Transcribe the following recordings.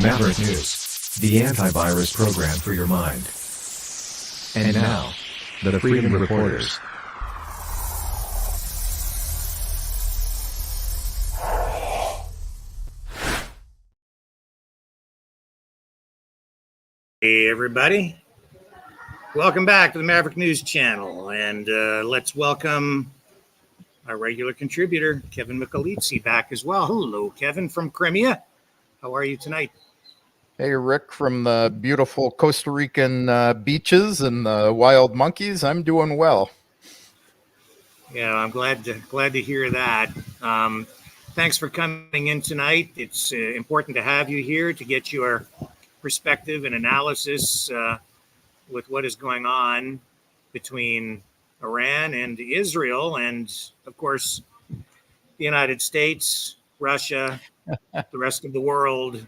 Maverick News, the antivirus program for your mind. And now, the Freedom Reporters. Hey everybody, welcome back to the Maverick News Channel, and let's welcome our regular contributor, Kevin Michelizzi, back as well. Hello, Kevin from Crimea. How are you tonight? Hey, Rick, from the beautiful Costa Rican beaches and the wild monkeys. I'm doing well. Yeah, I'm glad to hear that. Thanks for coming in tonight. It's important to have you here to get your perspective and analysis with what is going on between Iran and Israel, and of course, the United States, Russia, the rest of the world,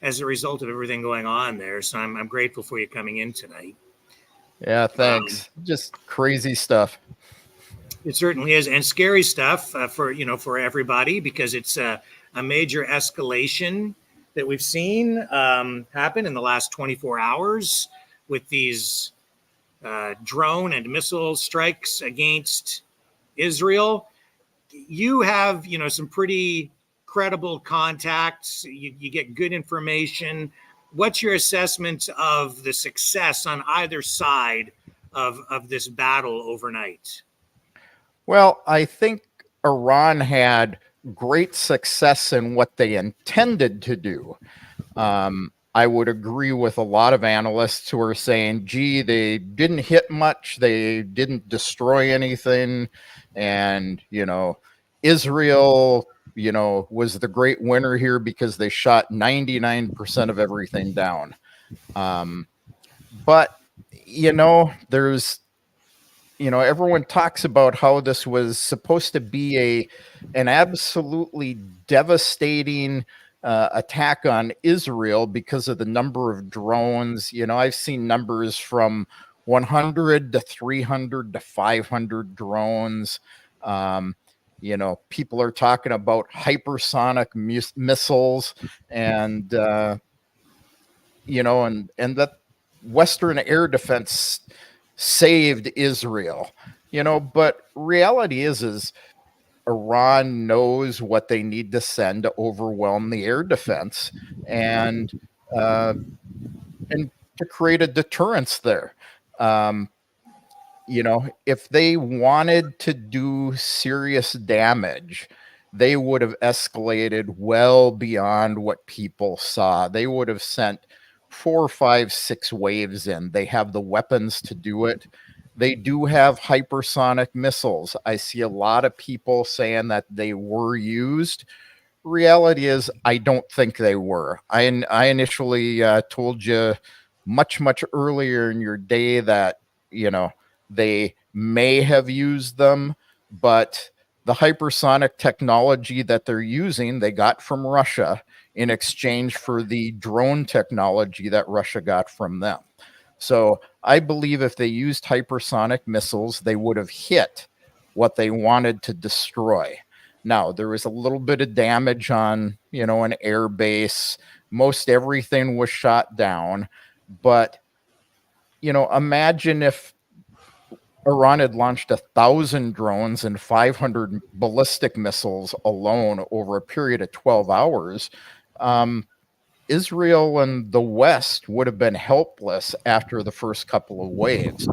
as a result of everything going on there. So I'm grateful for you coming in tonight. Yeah, thanks. Just crazy stuff. It certainly is, and scary stuff for everybody, because it's a major escalation that we've seen happen in the last 24 hours with these drone and missile strikes against Israel. You have, some pretty credible contacts. You get good information. What's your assessment of the success on either side of this battle overnight? Well, I think Iran had great success in what they intended to do. I would agree with a lot of analysts who are saying, gee, they didn't hit much, they didn't destroy anything, and, Israel, was the great winner here because they shot 99% of everything down. But, there's, everyone talks about how this was supposed to be an absolutely devastating attack on Israel because of the number of drones. I've seen numbers from 100 to 300 to 500 drones. People are talking about hypersonic missiles, and and that Western air defense saved Israel. But reality is Iran knows what they need to send to overwhelm the air defense and to create a deterrence there. If they wanted to do serious damage, they would have escalated well beyond what people saw. They would have sent 4, 5, 6 waves in. They have the weapons to do it. They do have hypersonic missiles. I see a lot of people saying that they were used. Reality is, I don't think they were. I initially told you much earlier in your day that, they may have used them, but the hypersonic technology that they're using, they got from Russia in exchange for the drone technology that Russia got from them. So I believe if they used hypersonic missiles, they would have hit what they wanted to destroy. Now, there was a little bit of damage on, an air base. Most everything was shot down. But, imagine if Iran had launched 1,000 drones and 500 ballistic missiles alone over a period of 12 hours. Israel and the West would have been helpless after the first couple of waves.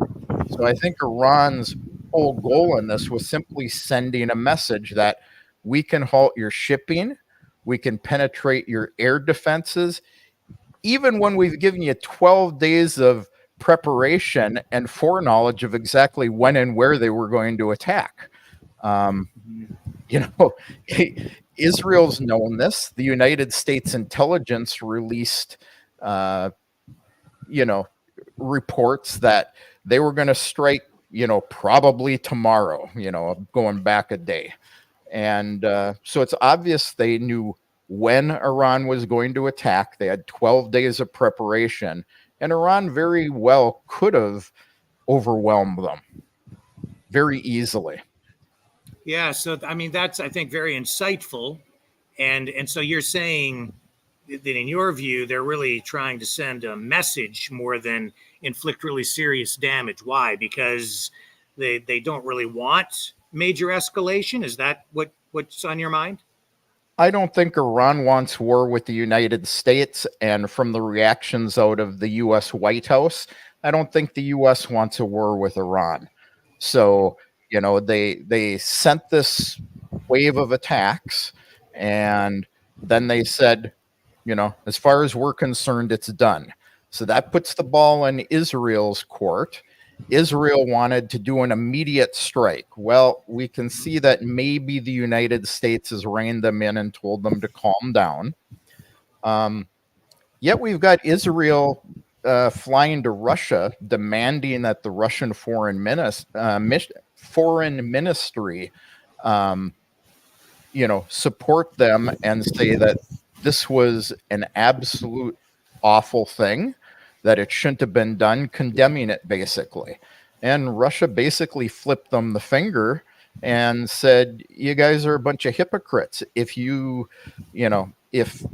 So I think Iran's whole goal in this was simply sending a message that we can halt your shipping, we can penetrate your air defenses, even when we've given you 12 days of preparation and foreknowledge of exactly when and where they were going to attack. Israel's known this. The United States intelligence released, reports that they were going to strike, probably tomorrow, going back a day. And so it's obvious they knew when Iran was going to attack. They had 12 days of preparation, and Iran very well could have overwhelmed them very easily. Yeah, so that's, I think, very insightful, and so you're saying that in your view, they're really trying to send a message more than inflict really serious damage. Why? Because they don't really want major escalation. Is that what's on your mind? I don't think Iran wants war with the United States, and from the reactions out of the U.S. White House, I don't think the U.S. wants a war with Iran. So, they sent this wave of attacks, and then they said, as far as we're concerned, it's done. So that puts the ball in Israel's court. Israel wanted to do an immediate strike. Well, we can see that maybe the United States has reined them in and told them to calm down. Yet we've got Israel flying to Russia, demanding that the Russian foreign ministry, support them and say that this was an absolute awful thing, that it shouldn't have been done, condemning it basically. And Russia basically flipped them the finger and said, you guys are a bunch of hypocrites. If if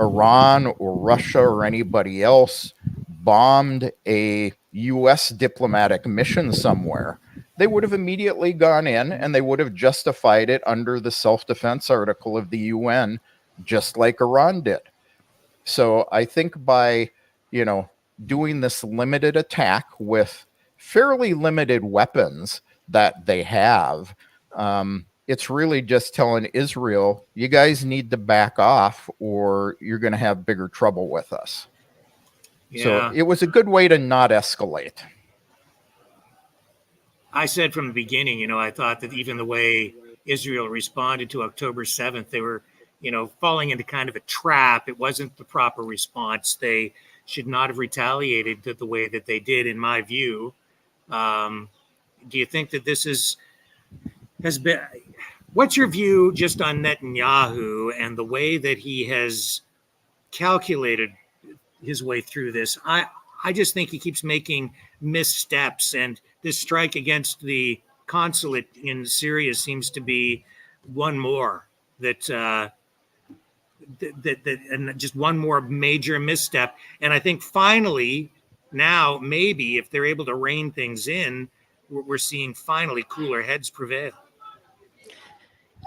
Iran or Russia or anybody else bombed a U.S. diplomatic mission somewhere, they would have immediately gone in and they would have justified it under the self-defense article of the UN, just like Iran did. So I think by, doing this limited attack with fairly limited weapons that they have, it's really just telling Israel, you guys need to back off or you're going to have bigger trouble with us. Yeah. So it was a good way to not escalate. I said from the beginning, I thought that even the way Israel responded to October 7th, they were, falling into kind of a trap. It wasn't the proper response. They should not have retaliated the way that they did, in my view. Do you think that this has been? What's your view just on Netanyahu and the way that he has calculated his way through this? I just think he keeps making missteps, and this strike against the consulate in Syria seems to be one more that and just one more major misstep. And I think finally now, maybe if they're able to rein things in, we're seeing finally cooler heads prevail.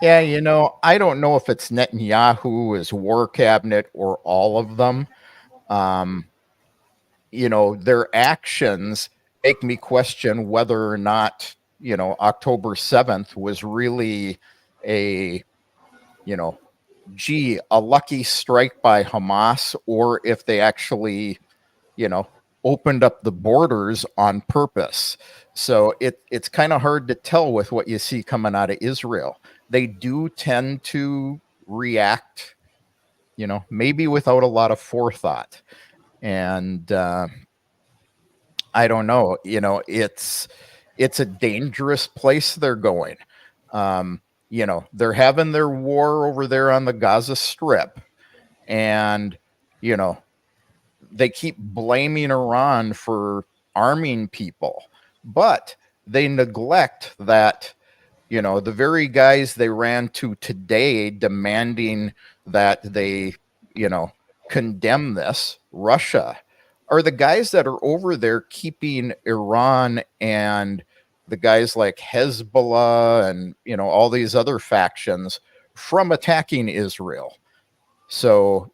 Yeah, I don't know if it's Netanyahu, his war cabinet, or all of them. Their actions make me question whether or not, October 7th was really a lucky strike by Hamas, or if they actually, opened up the borders on purpose. So it's kind of hard to tell with what you see coming out of Israel. They do tend to react, maybe without a lot of forethought. And I don't know, it's a dangerous place they're going. They're having their war over there on the Gaza Strip, and, they keep blaming Iran for arming people, but they neglect that, the very guys they ran to today demanding that they, condemn this, Russia, are the guys that are over there keeping Iran and the guys like Hezbollah and, all these other factions from attacking Israel. So,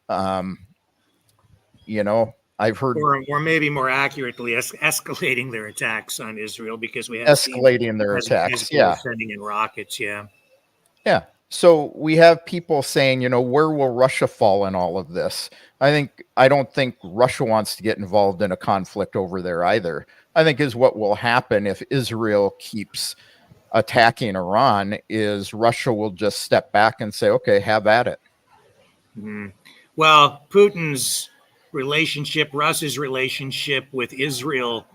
I've heard, or maybe more accurately, escalating their attacks on Israel, because we have escalating their attacks. Yeah. Sending in rockets. Yeah. Yeah. So we have people saying, where will Russia fall in all of this? I don't think Russia wants to get involved in a conflict over there either. I think is what will happen if Israel keeps attacking Iran is Russia will just step back and say, okay, have at it. Mm-hmm. Well, Putin's relationship, Russia's relationship with Israel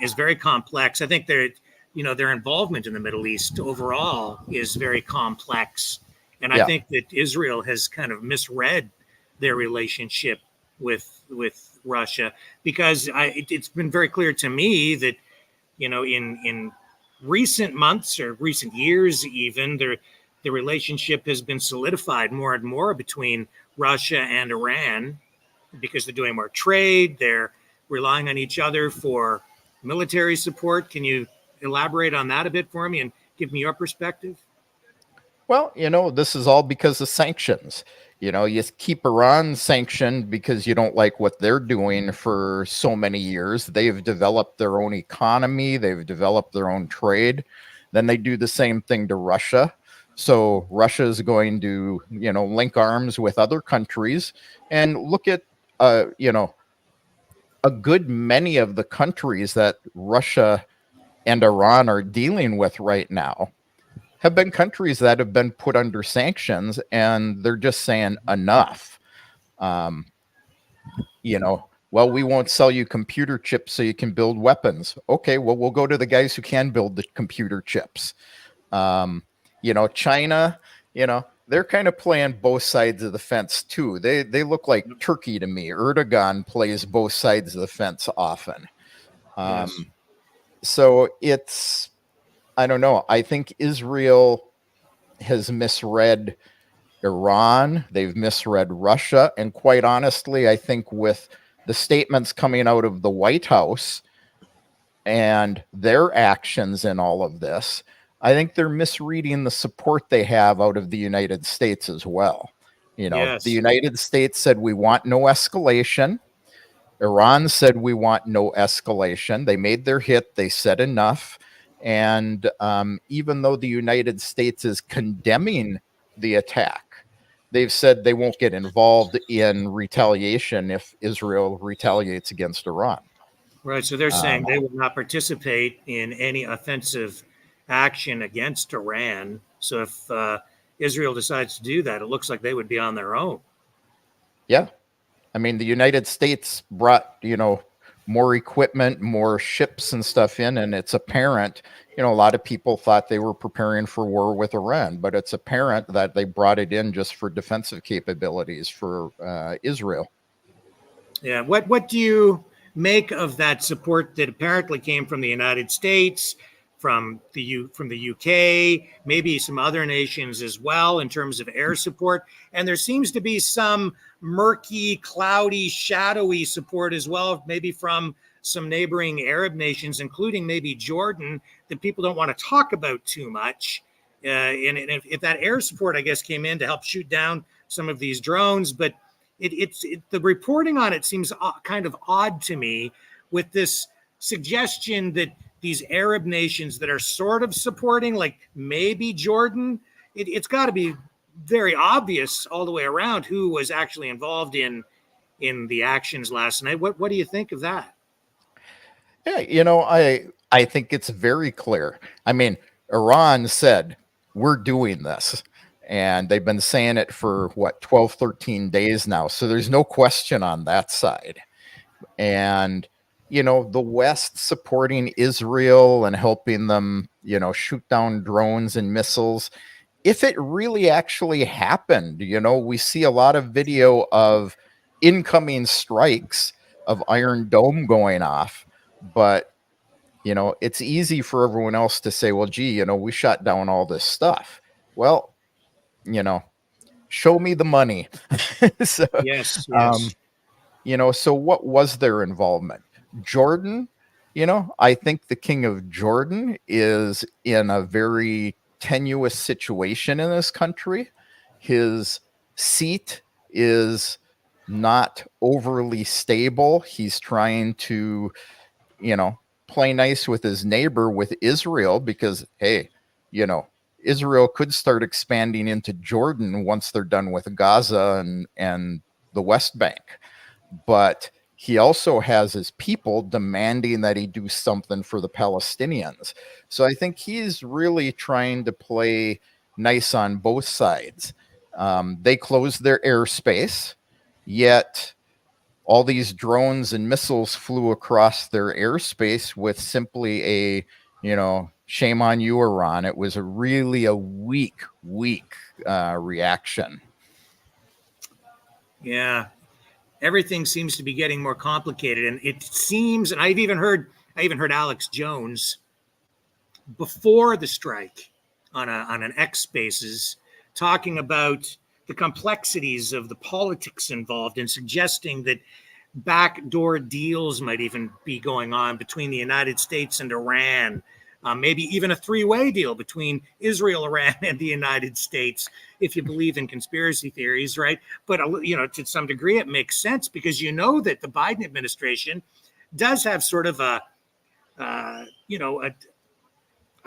is very complex. I think their involvement in the Middle East overall is very complex. And I think that Israel has kind of misread their relationship with Russia, because it's been very clear to me that, in recent months or recent years, even the relationship has been solidified more and more between Russia and Iran because they're doing more trade. They're relying on each other for military support. Can you elaborate on that a bit for me and give me your perspective? Well, this is all because of sanctions. You keep Iran sanctioned because you don't like what they're doing for so many years. They've developed their own economy, they've developed their own trade. Then they do the same thing to Russia. So Russia is going to, link arms with other countries and look at, a good many of the countries that Russia and Iran are dealing with right now have been countries that have been put under sanctions, and they're just saying enough. Um, well, we won't sell you computer chips so you can build weapons. Okay, well, we'll go to the guys who can build the computer chips. China, they're kind of playing both sides of the fence too. They look like Turkey to me. Erdogan plays both sides of the fence often. Yes. So I don't know. I think Israel has misread Iran. They've misread Russia. And quite honestly, I think with the statements coming out of the White House and their actions in all of this, I think they're misreading the support they have out of the United States as well. The Yes. United States said we want no escalation. Iran said we want no escalation. They made their hit. They said enough. And even though the United States is condemning the attack, they've said they won't get involved in retaliation if Israel retaliates against Iran. Right. So they're saying they will not participate in any offensive action against Iran. So if Israel decides to do that, it looks like they would be on their own. Yeah. I mean, the United States brought, more equipment, more ships and stuff in, and it's apparent, a lot of people thought they were preparing for war with Iran, but it's apparent that they brought it in just for defensive capabilities for Israel. Yeah. What do you make of that support that apparently came from the United States, from the UK, maybe some other nations as well in terms of air support? And there seems to be some murky, cloudy, shadowy support as well, maybe from some neighboring Arab nations, including maybe Jordan, that people don't want to talk about too much. And if that air support, I guess, came in to help shoot down some of these drones, but the reporting on it seems kind of odd to me, with this suggestion that these Arab nations that are sort of supporting, like maybe Jordan, it's got to be very obvious all the way around who was actually involved in the actions last night. What do you think of that? Yeah, I think it's very clear. I mean, Iran said, we're doing this. And they've been saying it for 12, 13 days now. So there's no question on that side. And, the West supporting Israel and helping them, shoot down drones and missiles. If it really actually happened, we see a lot of video of incoming strikes of Iron Dome going off. But, it's easy for everyone else to say, well, gee, we shot down all this stuff. Well, show me the money. So, Yes. so what was their involvement? Jordan, I think the king of Jordan is in a very tenuous situation in this country. His seat is not overly stable. He's trying to, play nice with his neighbor, with Israel, because, hey, Israel could start expanding into Jordan once they're done with Gaza and the West Bank. But he also has his people demanding that he do something for the Palestinians. So I think he's really trying to play nice on both sides. They closed their airspace, yet all these drones and missiles flew across their airspace with simply a, shame on you, Iran. It was really a weak reaction. Yeah. Everything seems to be getting more complicated, and it seems, and I even heard Alex Jones before the strike on an X Spaces talking about the complexities of the politics involved in suggesting that backdoor deals might even be going on between the United States and Iran. Maybe even a three-way deal between Israel, Iran, and the United States, if you believe in conspiracy theories, right? But to some degree, it makes sense because that the Biden administration does have sort of a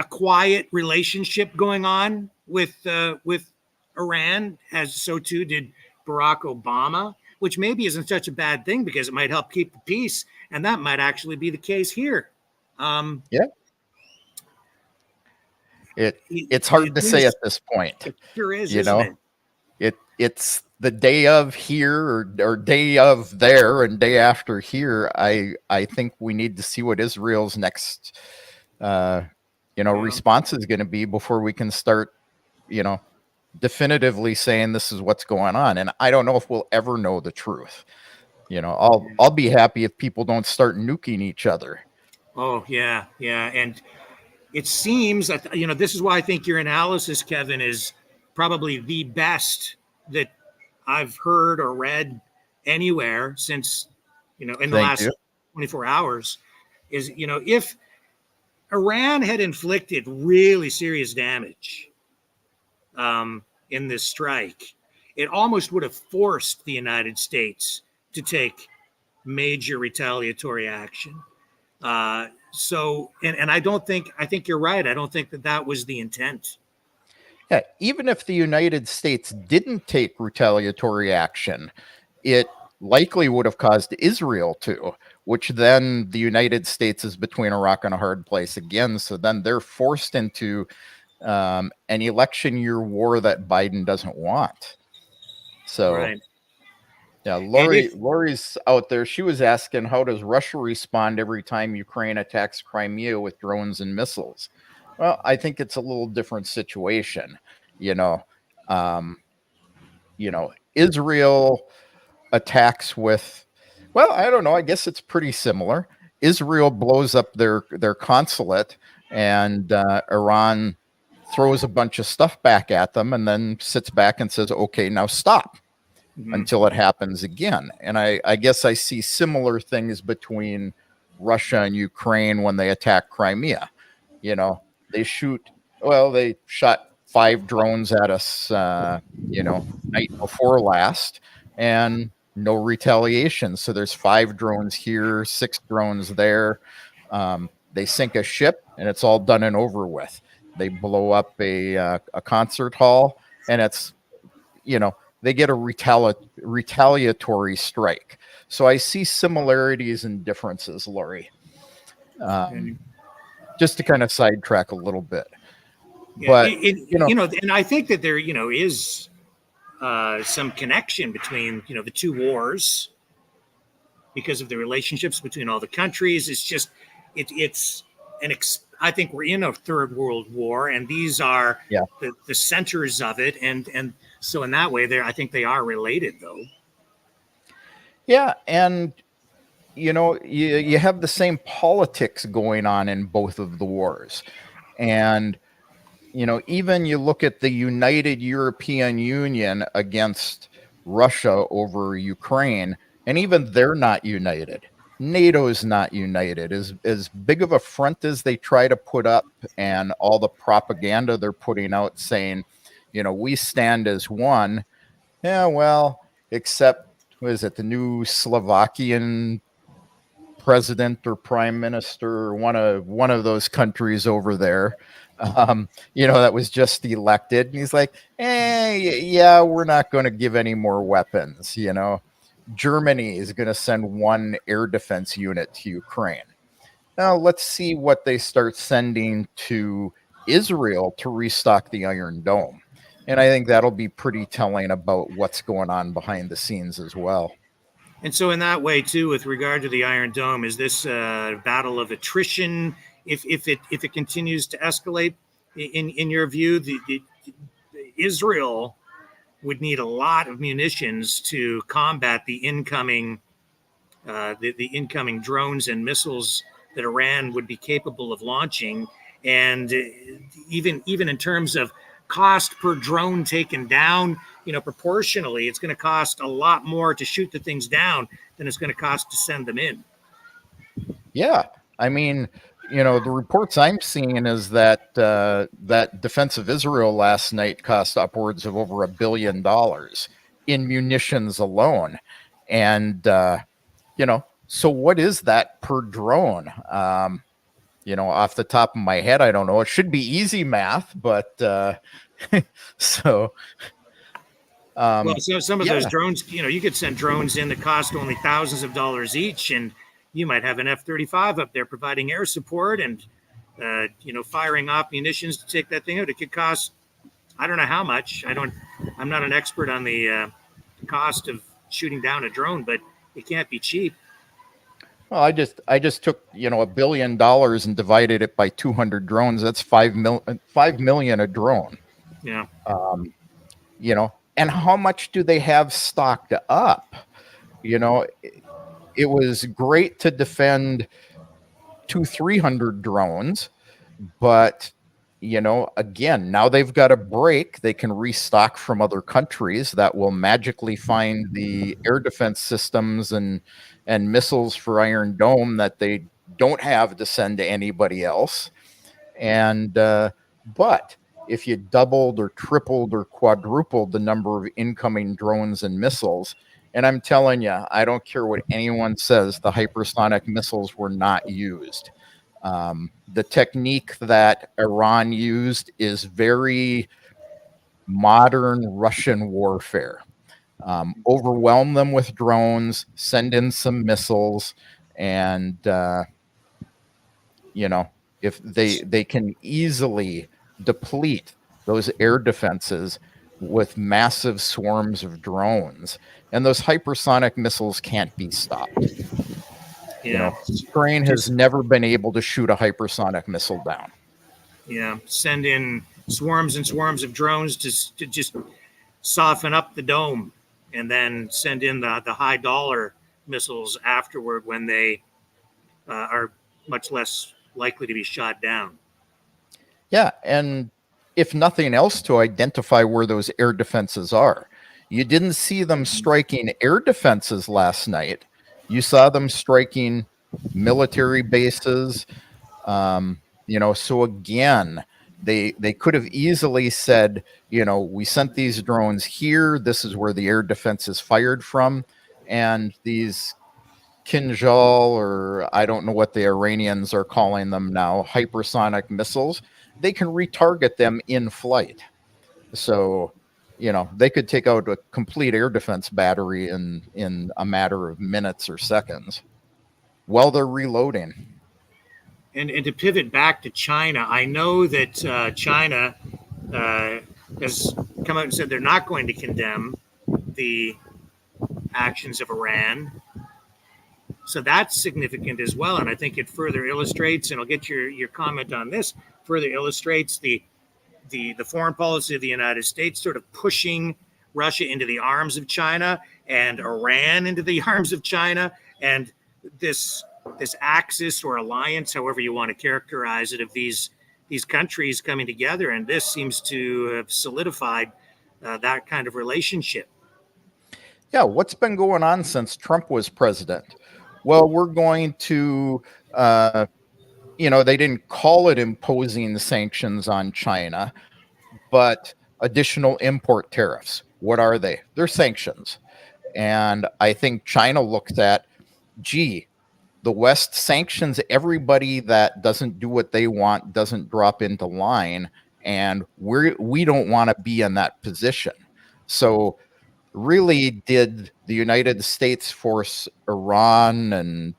quiet relationship going on with Iran, as so too did Barack Obama, which maybe isn't such a bad thing because it might help keep the peace, and that might actually be the case here. Yeah. It's hard to say at this point. It sure is, isn't it? It's the day of here or day of there and day after here. I think we need to see what Israel's next response is going to be before we can start, definitively saying this is what's going on. And I don't know if we'll ever know the truth. I'll be happy if people don't start nuking each other. Oh yeah. And it seems that, this is why I think your analysis, Kevin, is probably the best that I've heard or read anywhere since, in the last 24 hours is, if Iran had inflicted really serious damage in this strike, it almost would have forced the United States to take major retaliatory action. So I think you're right. I don't think that was the intent. Yeah, even if the United States didn't take retaliatory action, it likely would have caused Israel to, which then the United States is between a rock and a hard place again. So then they're forced into an election year war that Biden doesn't want. So, right. Yeah, Lori's out there. She was asking, how does Russia respond every time Ukraine attacks Crimea with drones and missiles? Well, I think it's a little different situation. Israel attacks with, well, I don't know. I guess it's pretty similar. Israel blows up their consulate, and Iran throws a bunch of stuff back at them, and then sits back and says, "Okay, now stop." Until it happens again. And I guess I see similar things between Russia and Ukraine when they attack Crimea. They shot 5 drones at us, night before last, and no retaliation. So there's 5 drones here, 6 drones there. They sink a ship, and it's all done and over with. They blow up a concert hall, and it's, they get a retaliatory strike. So I see similarities and differences, Lori. Just to kind of sidetrack a little bit. Yeah, but and I think that there, is some connection between, the two wars because of the relationships between all the countries. It's just, I think we're in a third world war, and these are the centers of it. And so in that way, I think they are related, though. Yeah, and you have the same politics going on in both of the wars, and even you look at the United European Union against Russia over Ukraine, and even they're not united. NATO's not united. As big of a front as they try to put up, and all the propaganda they're putting out saying, we stand as one. Yeah, well, except, what is it, the new Slovakian president or prime minister, one of those countries over there, that was just elected. And he's like, yeah, we're not going to give any more weapons. Germany is going to send 1 air defense unit to Ukraine. Now let's see what they start sending to Israel to restock the Iron Dome. And I think that'll be pretty telling about what's going on behind the scenes as well. And so in that way, too, with regard to the Iron Dome, is this a battle of attrition? If it continues to escalate, in your view, the Israel would need a lot of munitions to combat the incoming drones and missiles that Iran would be capable of launching. And even in terms of cost per drone taken down, proportionally, it's going to cost a lot more to shoot the things down than it's going to cost to send them in. Yeah, I mean, the reports I'm seeing is that that Defense of Israel last night cost upwards of over $1 billion in munitions alone, and so what is that per drone? Off the top of my head, I don't know. It should be easy math, but so. Well, so some of those drones, you could send drones in that cost only thousands of dollars each, and you might have an F-35 up there providing air support and, firing off munitions to take that thing out. It could cost, I don't know how much. I'm not an expert on the cost of shooting down a drone, but it can't be cheap. Well, I just took $1 billion and divided it by 200 drones. That's 5 million a drone. Yeah. And how much do they have stocked up? It was great to defend 300 drones, but again, now they've got a break. They can restock from other countries that will magically find the air defense systems and missiles for Iron Dome that they don't have to send to anybody else. And but if you doubled or tripled or quadrupled the number of incoming drones and missiles, and I'm telling you, I don't care what anyone says, the hypersonic missiles were not used. The technique that Iran used is very modern Russian warfare. Overwhelm them with drones, send in some missiles, and if they can easily deplete those air defenses with massive swarms of drones, and those hypersonic missiles can't be stopped. Yeah. Ukraine has never been able to shoot a hypersonic missile down. Yeah, send in swarms and swarms of drones to just soften up the dome, and then send in the high dollar missiles afterward when they are much less likely to be shot down. Yeah, and if nothing else, to identify where those air defenses are. You didn't see them striking air defenses last night. You saw them striking military bases. So again, they could have easily said, we sent these drones here. This is where the air defense is fired from. And these Kinjal, or I don't know what the Iranians are calling them now, hypersonic missiles, they can retarget them in flight. So, they could take out a complete air defense battery in a matter of minutes or seconds while they're reloading. And to pivot back to China, I know that China has come out and said they're not going to condemn the actions of Iran. So that's significant as well. And I think it further illustrates, and I'll get your comment on this, further illustrates the foreign policy of the United States, sort of pushing Russia into the arms of China and Iran into the arms of China. And this axis or alliance, however you want to characterize it, of these countries coming together. And this seems to have solidified that kind of relationship. Yeah, what's been going on since Trump was president? Well, we're going to, they didn't call it imposing sanctions on China, but additional import tariffs. What are they? They're sanctions. And I think China looked at, the West sanctions everybody that doesn't do what they want, doesn't drop into line, and we don't want to be in that position. So really, did the United States force Iran and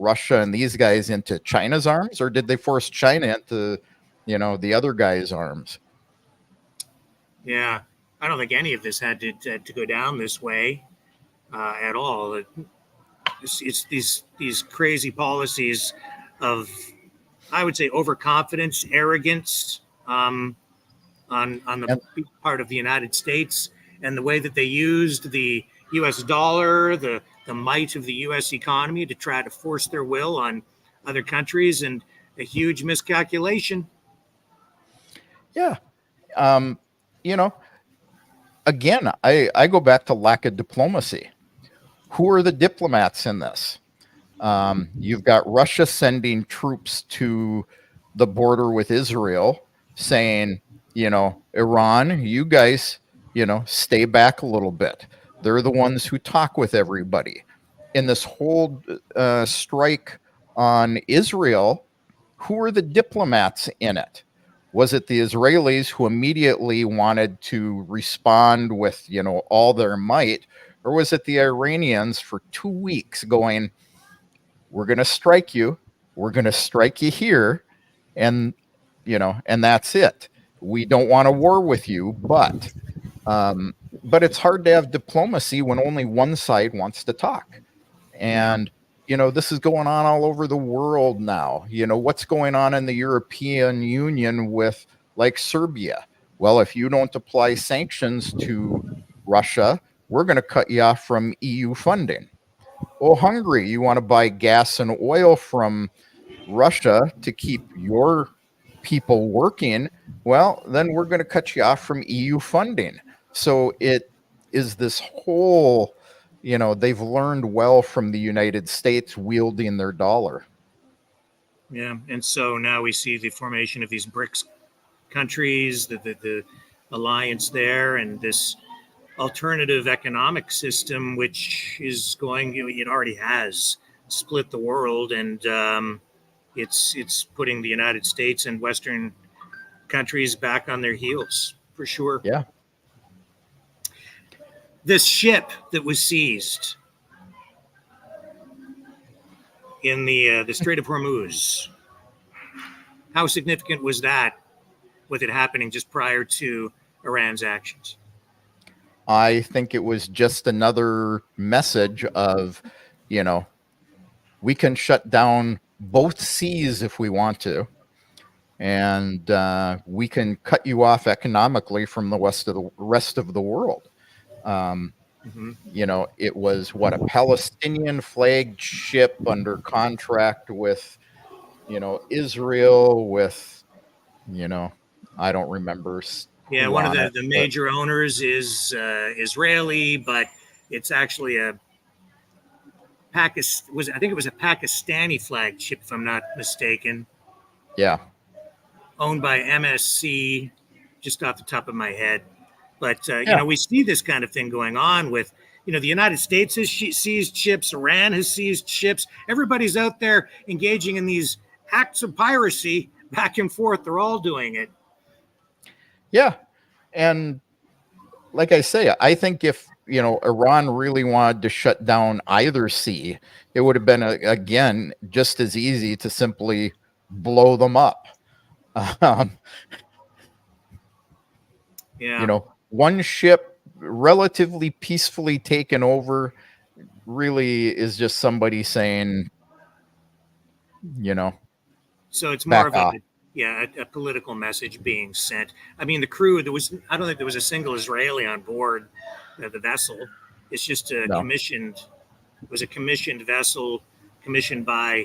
Russia and these guys into China's arms, or did they force China into the other guy's arms? Yeah, I don't think any of this had to go down this way at all. It's these crazy policies of, I would say, overconfidence, arrogance on the part of the United States, and the way that they used the U.S. dollar, the might of the U.S. economy to try to force their will on other countries, and a huge miscalculation. Yeah. Um, you know, again, I go back to lack of diplomacy. Who are the diplomats in this? You've got Russia sending troops to the border with Israel, saying, Iran, you guys, stay back a little bit. They're the ones who talk with everybody. In this whole strike on Israel, who are the diplomats in it? Was it the Israelis who immediately wanted to respond with, all their might? Or was it the Iranians for 2 weeks going, we're going to strike you. We're going to strike you here. And, and that's it. We don't want a war with you, but it's hard to have diplomacy when only one side wants to talk. And, this is going on all over the world now. What's going on in the European Union with like Serbia? Well, if you don't apply sanctions to Russia, we're going to cut you off from EU funding. Oh, Hungary, you want to buy gas and oil from Russia to keep your people working? Well, then we're going to cut you off from EU funding. So it is this whole, they've learned well from the United States wielding their dollar. Yeah. And so now we see the formation of these BRICS countries, the alliance there, and this alternative economic system, which is going, it already has split the world, and it's putting the United States and Western countries back on their heels for sure. Yeah. This ship that was seized in the Strait of Hormuz, how significant was that with it happening just prior to Iran's actions? I think it was just another message of, we can shut down both seas if we want to, and we can cut you off economically from the rest of the world. It was a Palestinian flagged ship under contract with, Israel with, I don't remember. Yeah, one of the major owners is Israeli, but it's actually I think it was a Pakistani flagged ship, if I'm not mistaken. Yeah. Owned by MSC, just off the top of my head. But, Yeah. We see this kind of thing going on with, the United States has seized ships. Iran has seized ships. Everybody's out there engaging in these acts of piracy back and forth. They're all doing it. Yeah. And like I say, I think if, Iran really wanted to shut down either sea, it would have been, again, just as easy to simply blow them up. Yeah. One ship relatively peacefully taken over really is just somebody saying, So it's more of off. a political message being sent. I mean, the crew, I don't think there was a single Israeli on board the vessel. It's just a commissioned vessel commissioned by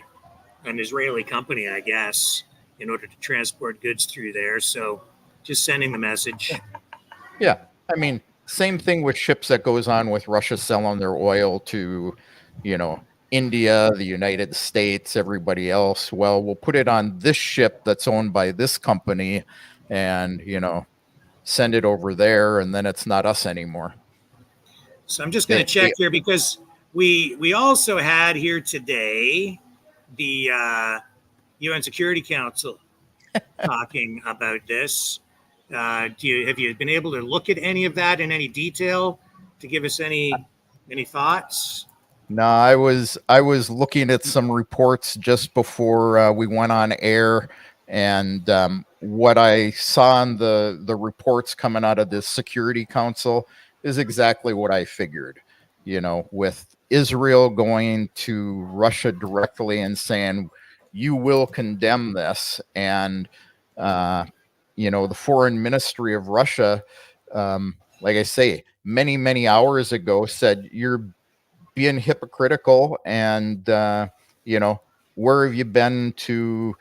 an Israeli company, I guess, in order to transport goods through there. So just sending the message. Yeah. I mean, same thing with ships that goes on with Russia selling their oil to, India, the United States, everybody else. Well, we'll put it on this ship that's owned by this company and, send it over there, and then it's not us anymore. So I'm just going to check here because we also had here today the UN Security Council talking about this. Have you been able to look at any of that in any detail to give us any thoughts? No, I was looking at some reports just before we went on air, and what I saw in the reports coming out of the Security Council is exactly what I figured. With Israel going to Russia directly and saying, you will condemn this, and the foreign ministry of Russia, like I say, many hours ago said, you're being hypocritical, and where have you been to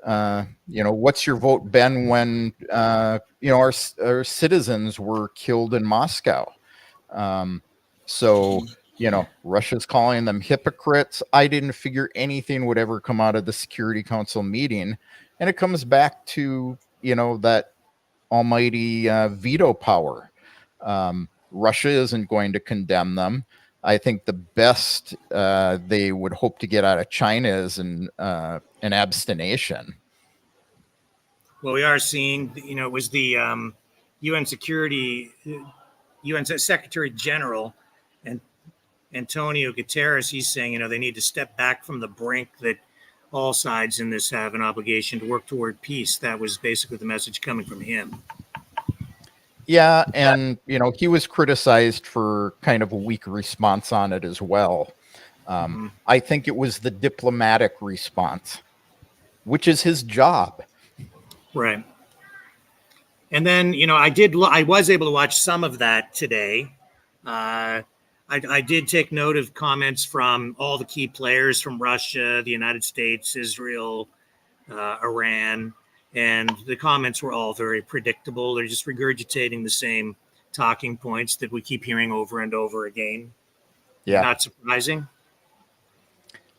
What's your vote been when our citizens were killed in Moscow? So Russia's calling them hypocrites. I didn't figure anything would ever come out of the Security Council meeting, and it comes back to that almighty veto power. Russia isn't going to condemn them. I think the best they would hope to get out of China is an abstination. Well, we are seeing, it was the UN Secretary General, and Antonio Guterres. He's saying, they need to step back from the brink, that all sides in this have an obligation to work toward peace. That was basically the message coming from him. Yeah, and he was criticized for kind of a weak response on it as well. I think it was the diplomatic response, which is his job. Right. And then, I was able to watch some of that today. I did take note of comments from all the key players from Russia, the United States, Israel, Iran. And the comments were all very predictable. They're just regurgitating the same talking points that we keep hearing over and over again. Yeah. Not surprising.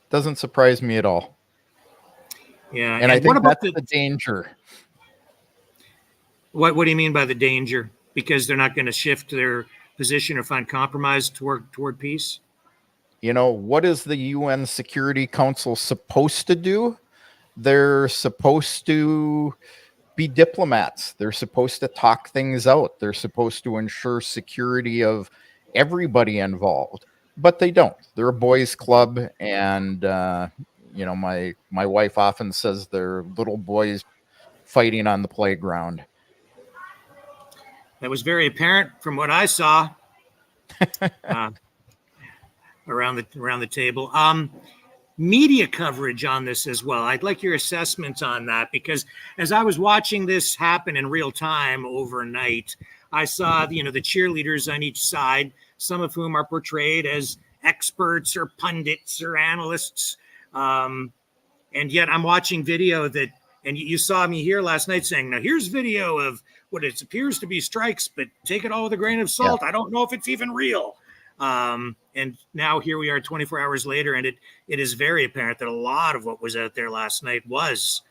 Doesn't surprise me at all. Yeah. And I think that's the danger. What do you mean by the danger? Because they're not going to shift their position or find compromise toward peace? What is the UN Security Council supposed to do? They're supposed to be diplomats. They're supposed to talk things out. They're supposed to ensure security of everybody involved, but they don't. They're a boys' club, and my wife often says they're little boys fighting on the playground. That was very apparent from what I saw around the table. Media coverage on this as well. I'd like your assessment on that, because as I was watching this happen in real time overnight, I saw the cheerleaders on each side, some of whom are portrayed as experts or pundits or analysts, and yet I'm watching video that, and you saw me here last night saying, now here's video of what it appears to be strikes, but take it all with a grain of salt. Yeah. I don't know if it's even real. And now here we are 24 hours later, and it is very apparent that a lot of what was out there last night was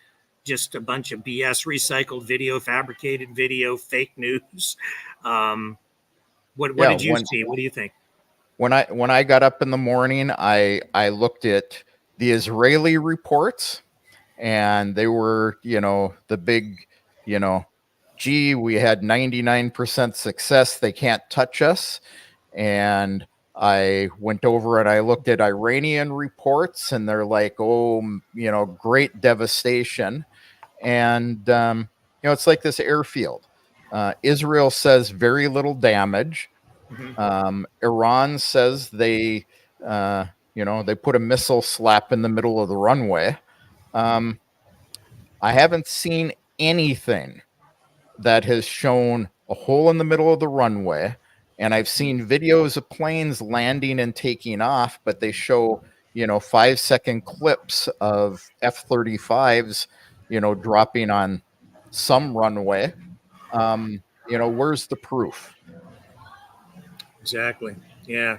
just a bunch of BS, recycled video, fabricated video, fake news. What did you see? What do you think? When I got up in the morning, I looked at the Israeli reports, and they were, the big, gee, we had 99% success. They can't touch us. And I went over and I looked at Iranian reports, and they're like, great devastation. And, it's like this airfield. Israel says very little damage. Mm-hmm. Iran says they put a missile slap in the middle of the runway. I haven't seen anything that has shown a hole in the middle of the runway. And I've seen videos of planes landing and taking off, but they show, 5-second clips of F-35s, dropping on some runway. Where's the proof? Exactly. Yeah.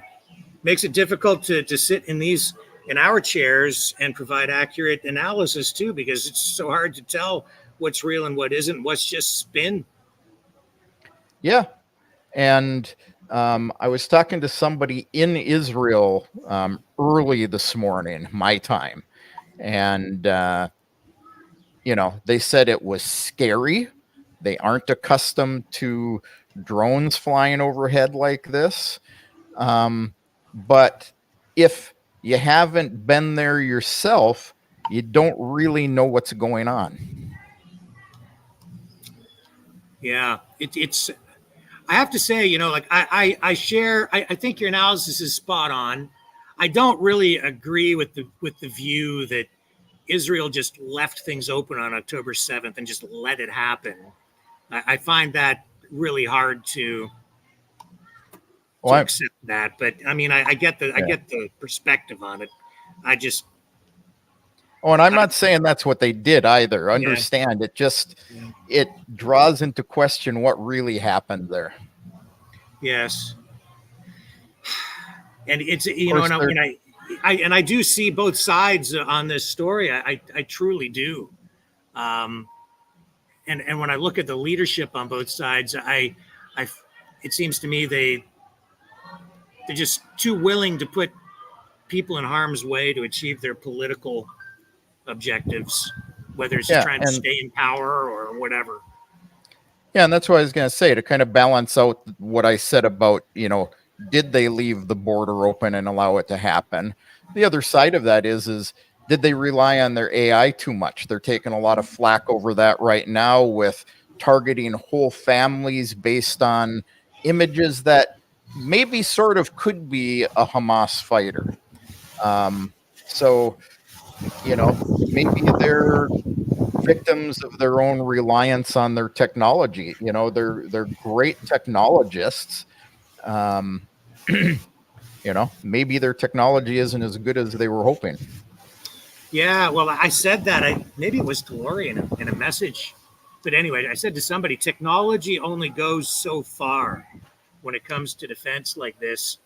Makes it difficult to sit in our chairs and provide accurate analysis too, because it's so hard to tell what's real and what isn't, what's just spin. Yeah. And I was talking to somebody in Israel early this morning, my time. And, they said it was scary. They aren't accustomed to drones flying overhead like this. But if you haven't been there yourself, you don't really know what's going on. Yeah, it's. I have to say, I think your analysis is spot on. I don't really agree with the view that Israel just left things open on October 7th and just let it happen. I find that really hard to accept that. But I mean, I get the perspective on it. Oh, and I'm not saying that's what they did either. Yeah. Understand, it draws into question what really happened there. Yes. And it's, Of you know, course, and I do see both sides on this story. I truly do. Um, and when I look at the leadership on both sides, it seems to me they're just too willing to put people in harm's way to achieve their political objectives, whether it's just trying to stay in power or whatever. Yeah, and that's what I was going to say, to kind of balance out what I said about, did they leave the border open and allow it to happen? The other side of that is did they rely on their AI too much? They're taking a lot of flack over that right now with targeting whole families based on images that maybe sort of could be a Hamas fighter. So, maybe they're victims of their own reliance on their technology. They're great technologists. Maybe their technology isn't as good as they were hoping. Yeah, well, I said that. Maybe it was to Lori in a message. But anyway, I said to somebody, technology only goes so far when it comes to defense like this.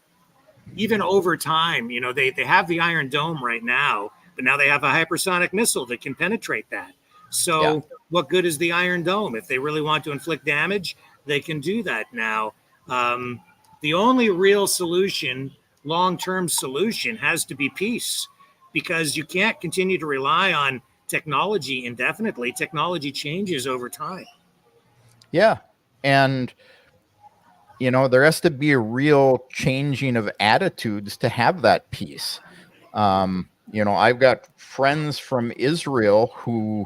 Even over time, they have the Iron Dome right now, but now they have a hypersonic missile that can penetrate that. So what good is the Iron Dome? If they really want to inflict damage, they can do that now. The only real solution, long-term solution, has to be peace, because you can't continue to rely on technology indefinitely. Technology changes over time. Yeah. And, there has to be a real changing of attitudes to have that peace. I've got friends from Israel who,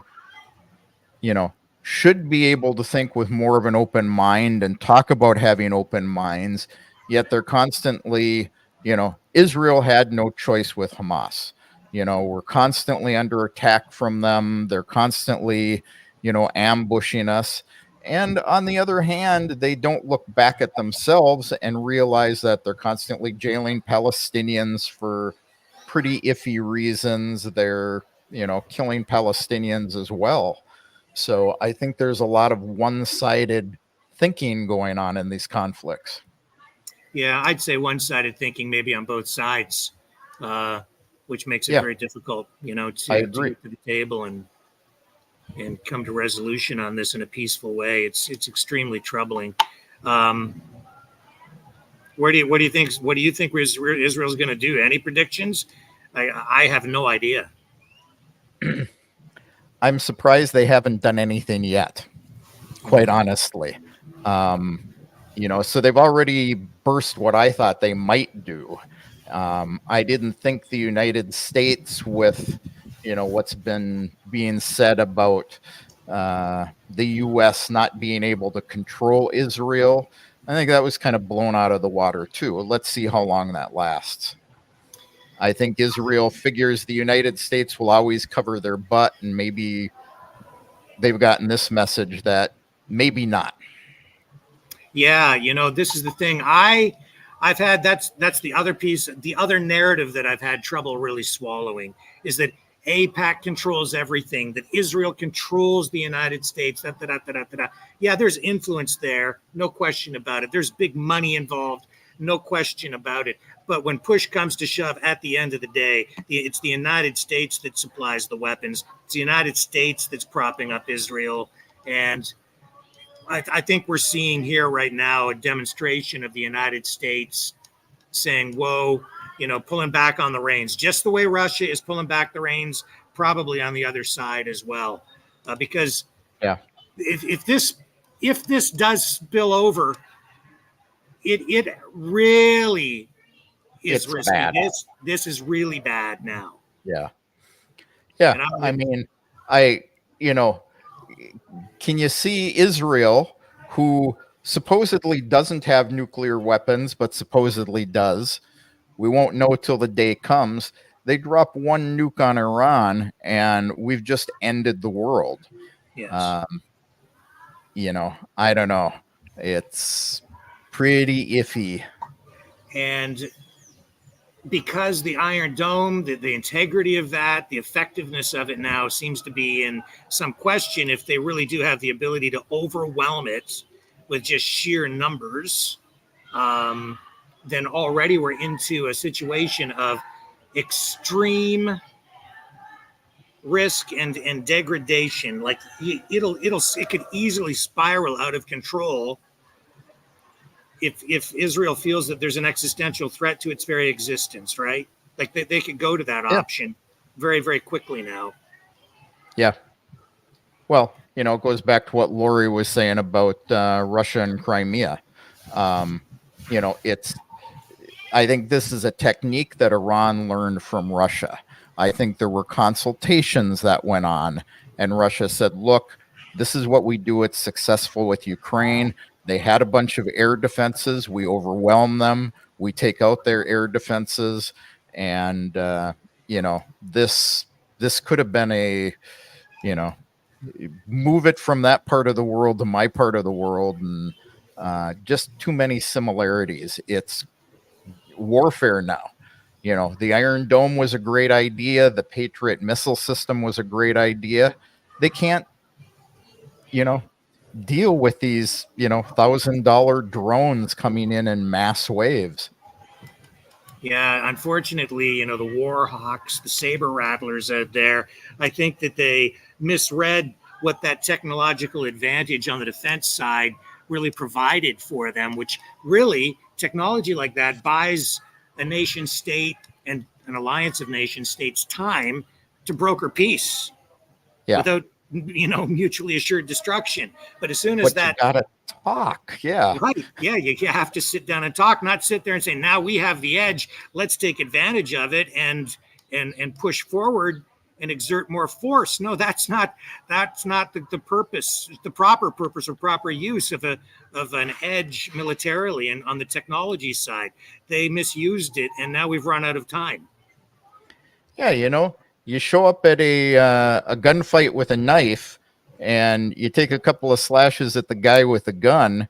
should be able to think with more of an open mind and talk about having open minds, yet they're constantly, Israel had no choice with Hamas. We're constantly under attack from them. They're constantly, ambushing us. And on the other hand, they don't look back at themselves and realize that they're constantly jailing Palestinians for pretty iffy reasons. They're, killing Palestinians as well. So I think there's a lot of one-sided thinking going on in these conflicts. Yeah, I'd say one-sided thinking maybe on both sides, which makes it very difficult, to get to the table and come to resolution on this in a peaceful way. It's extremely troubling. What do you think Israel's going to do? Any predictions? I have no idea. I'm surprised they haven't done anything yet, quite honestly. So they've already burst what I thought they might do. I didn't think the United States, with, what's been being said about the U.S. not being able to control Israel, I think that was kind of blown out of the water too. Let's see how long that lasts. I think Israel figures the United States will always cover their butt, and maybe they've gotten this message that maybe not. Yeah, this is the thing. I've had that's the other piece, the other narrative that I've had trouble really swallowing, is that AIPAC controls everything, that Israel controls the United States. Yeah, there's influence there, no question about it. There's big money involved, no question about it. But when push comes to shove, at the end of the day, it's the United States that supplies the weapons. It's the United States that's propping up Israel. And I think we're seeing here right now a demonstration of the United States saying, whoa, pulling back on the reins, just the way Russia is pulling back the reins, probably on the other side as well. Because if this does spill over, it really is risky. Bad. This is really bad now. Yeah. I mean, can you see Israel, who supposedly doesn't have nuclear weapons, but supposedly does? We won't know till the day comes. They drop one nuke on Iran, and we've just ended the world. Yes. I don't know. It's pretty iffy. And because the Iron Dome, the integrity of that, the effectiveness of it now seems to be in some question if they really do have the ability to overwhelm it with just sheer numbers. Then already we're into a situation of extreme risk and degradation. Like it could easily spiral out of control if Israel feels that there's an existential threat to its very existence, right? Like they could go to that Yeah. option very, very quickly now. Yeah. Well, it goes back to what Lori was saying about Russia and Crimea. It's. I think this is a technique that Iran learned from Russia. I think there were consultations that went on, and Russia said, "Look, this is what we do. It's successful with Ukraine. They had a bunch of air defenses. We overwhelm them. We take out their air defenses, and this could have been a move it from that part of the world to my part of the world, and just too many similarities. It's warfare now. The Iron Dome was a great idea. The Patriot missile system was a great idea. They can't, deal with these, $1,000 drones coming in mass waves. Yeah, unfortunately, the war hawks, the saber rattlers out there, I think that they misread what that technological advantage on the defense side really provided for them, which really technology like that buys a nation state and an alliance of nation states time to broker peace without mutually assured destruction. But as soon as you gotta talk, right, you have to sit down and talk, not sit there and say, now we have the edge, let's take advantage of it and push forward and exert more force. No, that's not the purpose, the proper purpose or proper use of an edge militarily and on the technology side. They misused it, and now we've run out of time. Yeah, you show up at a gunfight with a knife, and you take a couple of slashes at the guy with the gun.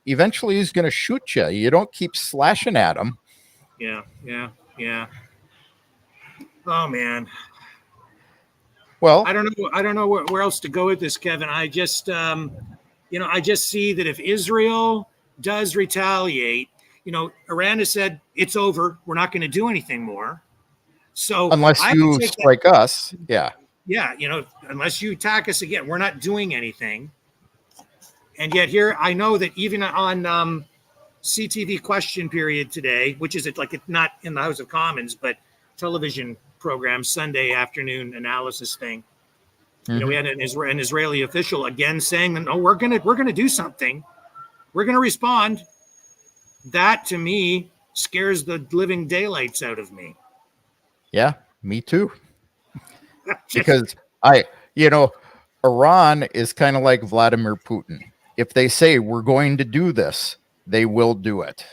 Eventually, he's going to shoot you. You don't keep slashing at him. Yeah. Oh man. Well, I don't know where else to go with this, Kevin. I just I just see that if Israel does retaliate, Iran has said it's over. We're not going to do anything more. So unless you strike us, unless you attack us again, we're not doing anything. And yet here, I know that even on CTV Question Period today, which is it's not in the House of Commons, but television program, Sunday afternoon analysis thing. Mm-hmm. We had an Israeli official again saying, "No, we're gonna do something. We're gonna respond." That to me scares the living daylights out of me. Yeah, me too. Because Iran is kind of like Vladimir Putin. If they say we're going to do this, they will do it.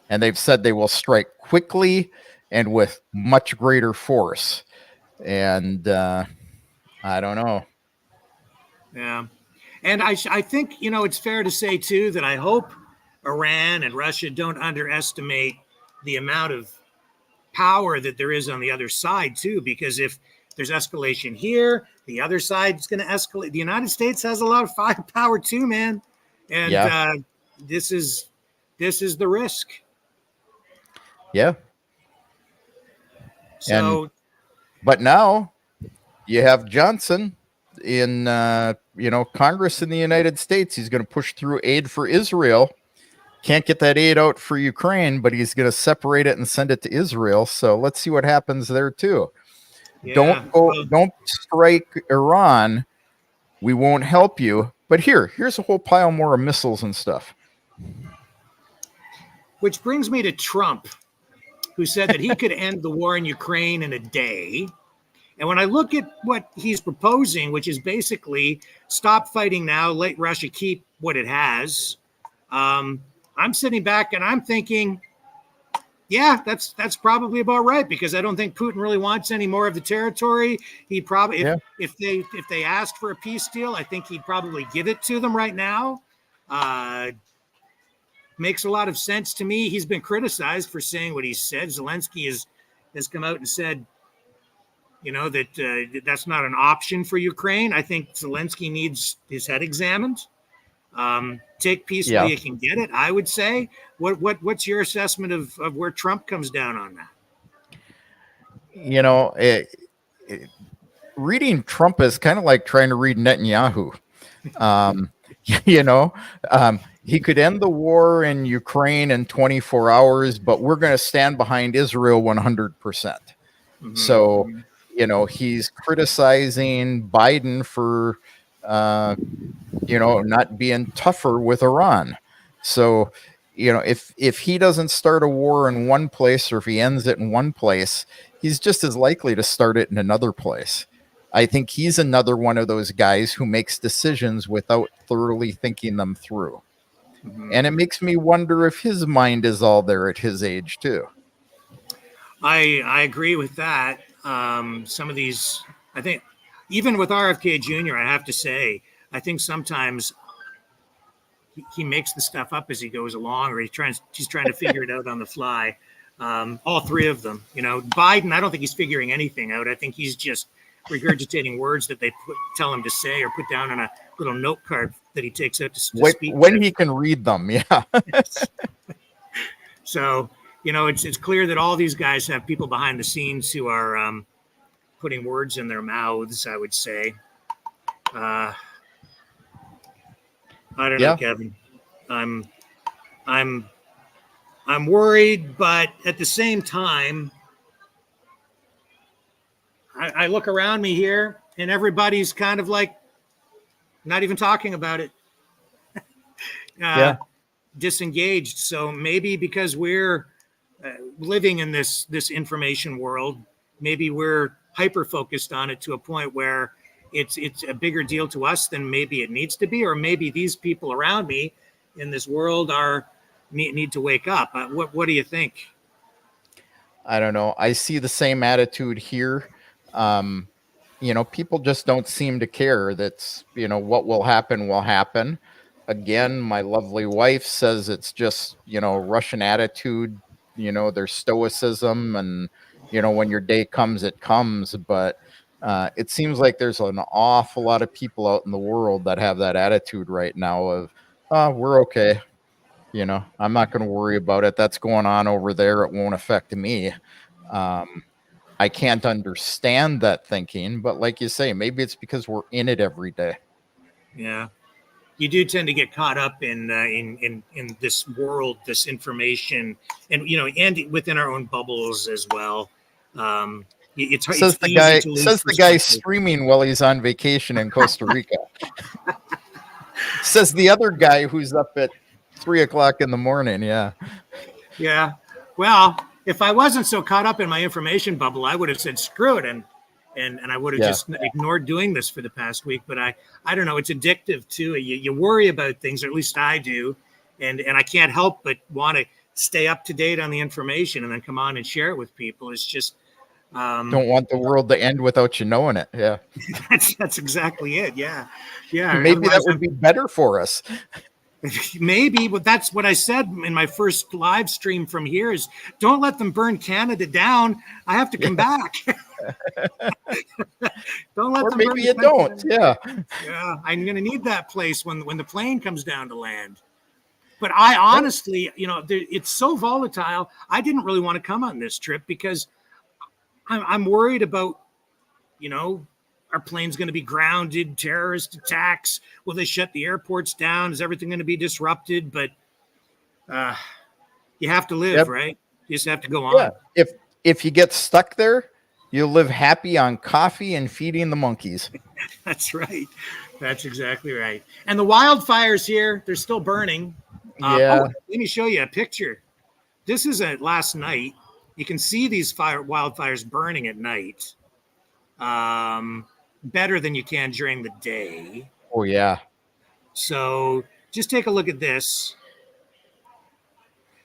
And they've said they will strike quickly and with much greater force. And I don't know. Yeah. And I think, it's fair to say, too, that I hope Iran and Russia don't underestimate the amount of power that there is on the other side, too, because if there's escalation here, the other side is going to escalate. The United States has a lot of firepower, too, man. And this is the risk. Yeah. So, but now you have Johnson in, Congress in the United States. He's going to push through aid for Israel. Can't get that aid out for Ukraine, but he's going to separate it and send it to Israel. So let's see what happens there too. Yeah, don't strike Iran. We won't help you. But here's a whole pile more of missiles and stuff. Which brings me to Trump, who said that he could end the war in Ukraine in a day. And when I look at what he's proposing, which is basically stop fighting now, let Russia keep what it has, I'm sitting back and I'm thinking, yeah, that's probably about right, because I don't think Putin really wants any more of the territory. He probably, if they asked for a peace deal, I think he'd probably give it to them right now. makes a lot of sense to me. He's been criticized for saying what he said. Zelensky has come out and said, that that's not an option for Ukraine. I think Zelensky needs his head examined. Take peace while you can get it, I would say. What's your assessment of where Trump comes down on that? Reading Trump is kind of like trying to read Netanyahu. He could end the war in Ukraine in 24 hours, but we're going to stand behind Israel 100%. Mm-hmm. So, he's criticizing Biden for, not being tougher with Iran. So, if he doesn't start a war in one place, or if he ends it in one place, he's just as likely to start it in another place. I think he's another one of those guys who makes decisions without thoroughly thinking them through. Mm-hmm. And it makes me wonder if his mind is all there at his age too. I agree with that. Some of these, I think, even with RFK Jr., I have to say, I think sometimes he makes the stuff up as he goes along, or he's trying to figure it out on the fly. All three of them, Biden, I don't think he's figuring anything out. I think he's just regurgitating words that they tell him to say or put down on a little note card that he takes out to speak. When he can read them, yeah. So, it's clear that all these guys have people behind the scenes who are putting words in their mouths, I would say. I don't know, Kevin. I'm worried, but at the same time, I look around me here and everybody's kind of like not even talking about it. Disengaged. So maybe because we're living in this information world, maybe we're hyper focused on it to a point where it's a bigger deal to us than maybe it needs to be, or maybe these people around me in this world need to wake up. What do you think? I don't know. I see the same attitude here. People just don't seem to care. That's, what will happen. Again, my lovely wife says it's just, Russian attitude, their stoicism, and, when your day comes, it comes. But it seems like there's an awful lot of people out in the world that have that attitude right now of, we're okay. I'm not going to worry about it. That's going on over there. It won't affect me. I can't understand that thinking, but like you say, maybe it's because we're in it every day. Yeah, you do tend to get caught up in this world, this information, and and within our own bubbles as well. It's says the guy streaming while he's on vacation in Costa Rica. Says the other guy who's up at 3:00 in the morning. Yeah. Well, if I wasn't so caught up in my information bubble, I would have said screw it and I would have just ignored doing this for the past week. But I don't know. It's addictive too. You worry about things, or at least I do, and I can't help but want to stay up to date on the information and then come on and share it with people. It's just don't want the world to end without you knowing it. Yeah, that's exactly it. Yeah. Maybe that would be better for us. Maybe, but that's what I said in my first live stream from here is don't let them burn Canada down. I have to come back. Don't let them maybe burn you don't. Yeah, I'm going to need that place when the plane comes down to land. But I honestly, it's so volatile. I didn't really want to come on this trip because I'm worried about, our plane's going to be grounded, terrorist attacks. Will they shut the airports down? Is everything going to be disrupted? But you have to live, right? You just have to go on. Yeah. If you get stuck there, you'll live happy on coffee and feeding the monkeys. That's right. That's exactly right. And the wildfires here, they're still burning. Let me show you a picture. This is last night. You can see these wildfires burning at night. Better than you can during the day. Oh yeah. So just take a look at this.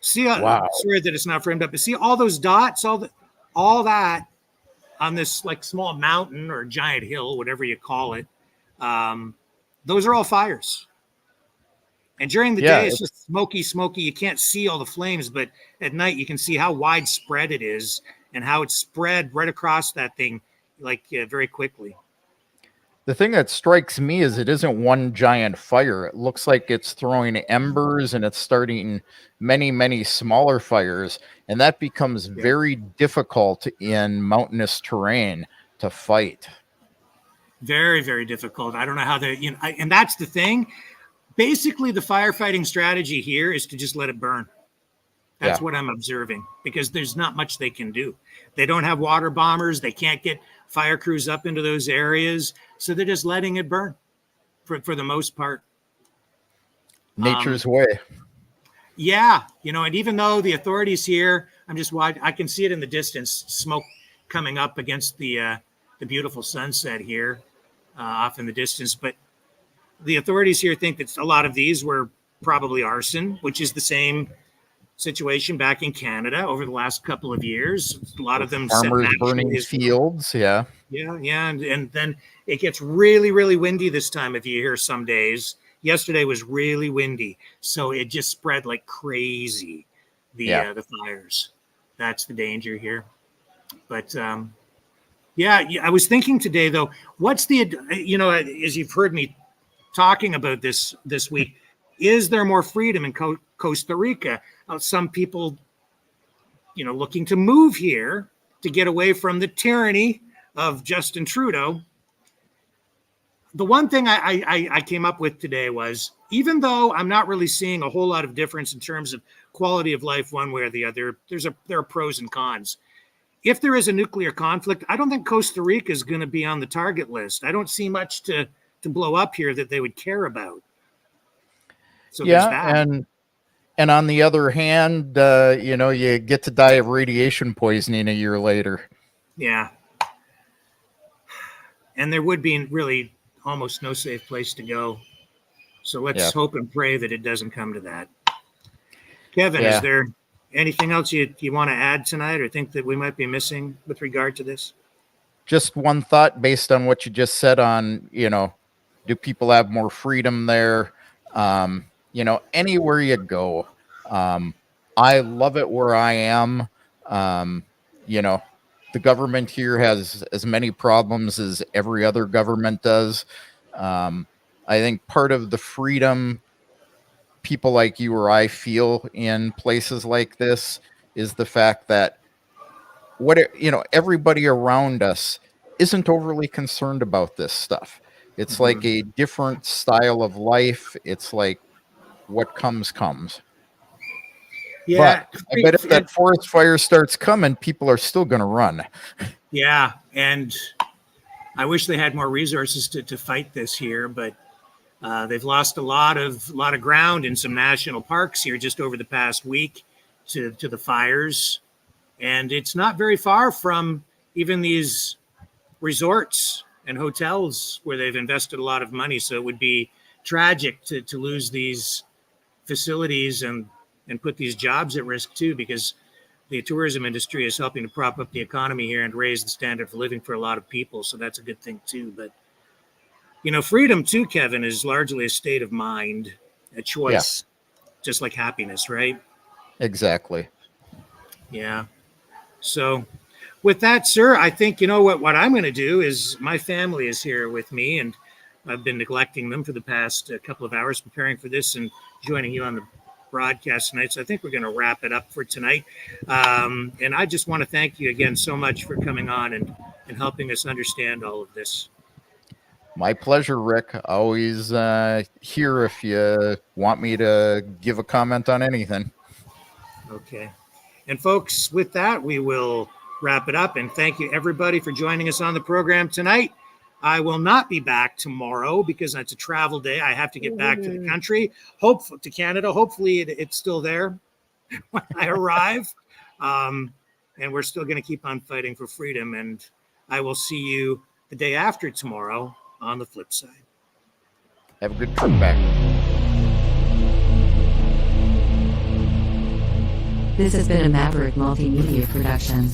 See, wow. Sorry that it's not framed up, but see all those dots, all that on this like small mountain or giant hill, whatever you call it. Those are all fires. And during the Yeah, day, it's just smoky. You can't see all the flames, but at night you can see how widespread it is and how it's spread right across that thing, like very quickly. the thing that strikes me is it isn't one giant fire. It looks like it's throwing embers and it's starting many, many smaller fires. And that becomes very difficult in mountainous terrain to fight. Very, very difficult. I don't know how they, and that's the thing. Basically, the firefighting strategy here is to just let it burn. That's what I'm observing, because there's not much they can do. They don't have water bombers. They can't get fire crews up into those areas. So they're just letting it burn for the most part. Nature's way. Yeah. And even though the authorities here, I can see it in the distance, smoke coming up against the beautiful sunset here off in the distance. But the authorities here think that a lot of these were probably arson, which is the same situation back in Canada over the last couple of years. A lot of them farmers burning fields. Yeah. And then it gets really, really windy this time of year some days. Yesterday was really windy, so it just spread like crazy, the fires. That's the danger here. But I was thinking today, though, what's the, as you've heard me talking about this week, is there more freedom in Costa Rica? Some people, looking to move here to get away from the tyranny of Justin Trudeau. The one thing I came up with today was, even though I'm not really seeing a whole lot of difference in terms of quality of life one way or the other, there are pros and cons. If there is a nuclear conflict, I don't think Costa Rica is going to be on the target list. I don't see much to blow up here that they would care about. So and on the other hand, you get to die of radiation poisoning a year later. Yeah. And there would be really almost no safe place to go. So let's hope and pray that it doesn't come to that. Kevin, is there anything else you want to add tonight or think that we might be missing with regard to this? Just one thought based on what you just said on, do people have more freedom there? Anywhere you go. I love it where I am. The government here has as many problems as every other government does. I think part of the freedom people like you or I feel in places like this is the fact that everybody around us isn't overly concerned about this stuff. It's like a different style of life. It's like what comes. Yeah. But I bet if that forest fire starts coming, people are still going to run. Yeah. And I wish they had more resources to fight this here, but they've lost a lot of ground in some national parks here just over the past week to the fires. And it's not very far from even these resorts and hotels where they've invested a lot of money. So it would be tragic to lose these facilities and put these jobs at risk too, because the tourism industry is helping to prop up the economy here and raise the standard of living for a lot of people. So that's a good thing too. But, freedom too, Kevin, is largely a state of mind, a choice, just like happiness, right? Exactly. Yeah. So with that, sir, I think, what I'm going to do is my family is here with me, and I've been neglecting them for the past couple of hours preparing for this and joining you on the broadcast tonight. So I think we're going to wrap it up for tonight. And I just want to thank you again so much for coming on and helping us understand all of this. My pleasure, Rick. Always here if you want me to give a comment on anything. Okay. And folks, with that, we will wrap it up. And thank you, everybody, for joining us on the program tonight. I will not be back tomorrow because it's a travel day. I have to get back to the country, to Canada. Hopefully it's still there when I arrive. And we're still going to keep on fighting for freedom. And I will see you the day after tomorrow on the flip side. Have a good trip back. This has been a Maverick Multimedia production.